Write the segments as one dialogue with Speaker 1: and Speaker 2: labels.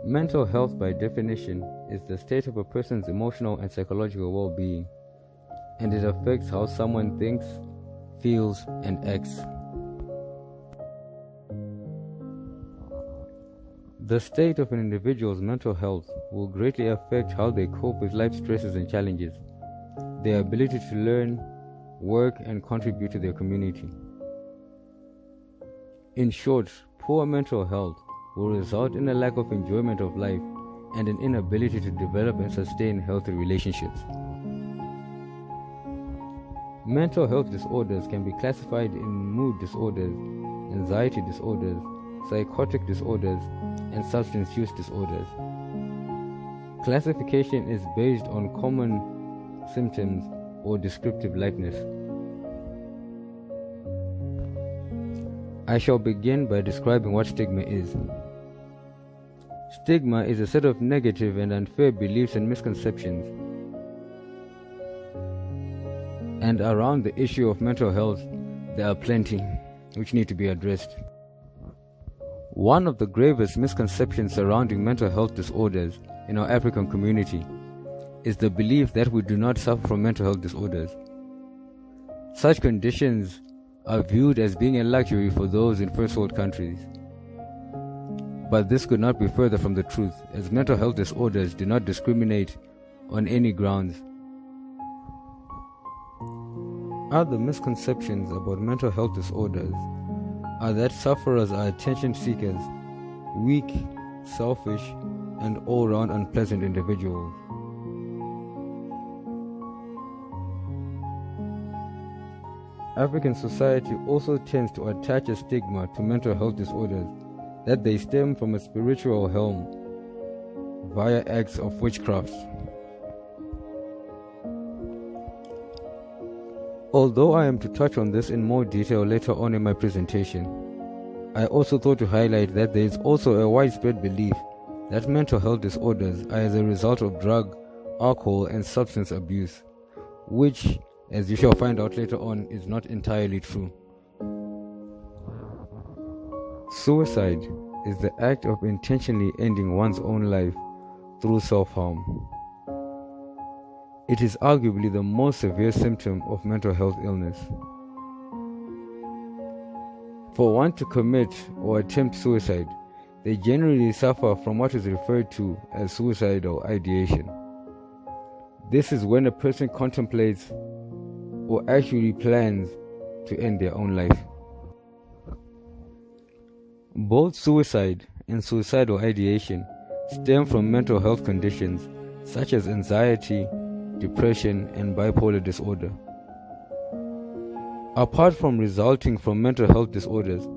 Speaker 1: Mental health, by definition, is the state of a person's emotional and psychological well-being, and it affects how someone thinks, feels, and acts. The state of an individual's mental health will greatly affect how they cope with life stresses and challenges, their ability to learn, work, and contribute to their community. In short, poor mental health will result in a lack of enjoyment of life and an inability to develop and sustain healthy relationships. Mental health disorders can be classified in mood disorders, anxiety disorders, psychotic disorders, and substance use disorders. Classification is based on common symptoms or descriptive likeness. I shall begin by describing what stigma is. Stigma is a set of negative and unfair beliefs and misconceptions and around the issue of mental health, there are plenty which need to be addressed. One of the gravest misconceptions surrounding mental health disorders in our African community is the belief that we do not suffer from mental health disorders. Such conditions are viewed as being a luxury for those in first world countries. But this could not be further from the truth, as mental health disorders do not discriminate on any grounds. Other misconceptions about mental health disorders are that sufferers are attention seekers, weak, selfish, and all-round unpleasant individuals. African society also tends to attach a stigma to mental health disorders that they stem from a spiritual realm via acts of witchcraft. Although I am to touch on this in more detail later on in my presentation, I also thought to highlight that there is also a widespread belief that mental health disorders are as a result of drug, alcohol, and substance abuse, which, as you shall find out later on, is not entirely true. Suicide is the act of intentionally ending one's own life through self-harm. It is arguably the most severe symptom of mental health illness. For one to commit or attempt suicide, they generally suffer from what is referred to as suicidal ideation. This is when a person contemplates or actually plans to end their own life. Both suicide and suicidal ideation stem from mental health conditions such as anxiety, depression, and bipolar disorder. Apart from resulting from mental health disorders,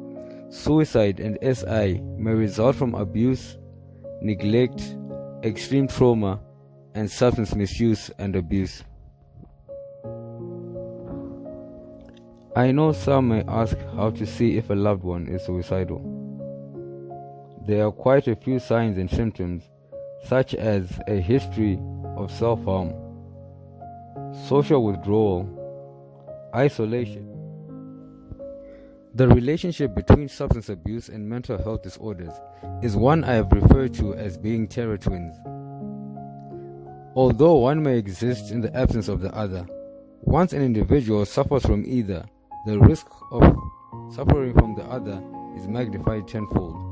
Speaker 1: suicide and SI may result from abuse, neglect, extreme trauma, and substance misuse and abuse. I know some may ask how to see if a loved one is suicidal. There are quite a few signs and symptoms, such as a history of self-harm, social withdrawal, isolation. The relationship between substance abuse and mental health disorders is one I have referred to as being terror twins. Although one may exist in the absence of the other, once an individual suffers from either, the risk of suffering from the other is magnified tenfold.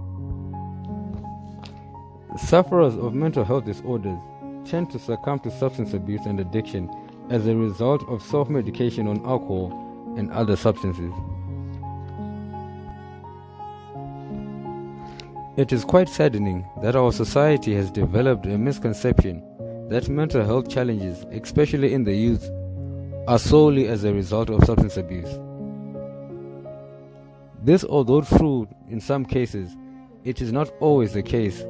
Speaker 1: Sufferers of mental health disorders tend to succumb to substance abuse and addiction as a result of self-medication on alcohol and other substances. It is quite saddening that our society has developed a misconception that mental health challenges, especially in the youth, are solely as a result of substance abuse. This, although true in some cases, it is not always the case,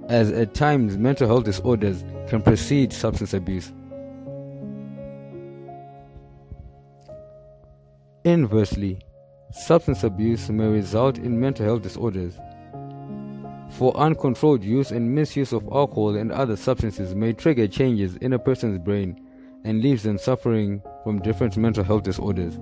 Speaker 1: as at times mental health disorders can precede substance abuse. Inversely, substance abuse may result in mental health disorders. For uncontrolled use and misuse of alcohol and other substances may trigger changes in a person's brain and leaves them suffering from different mental health disorders.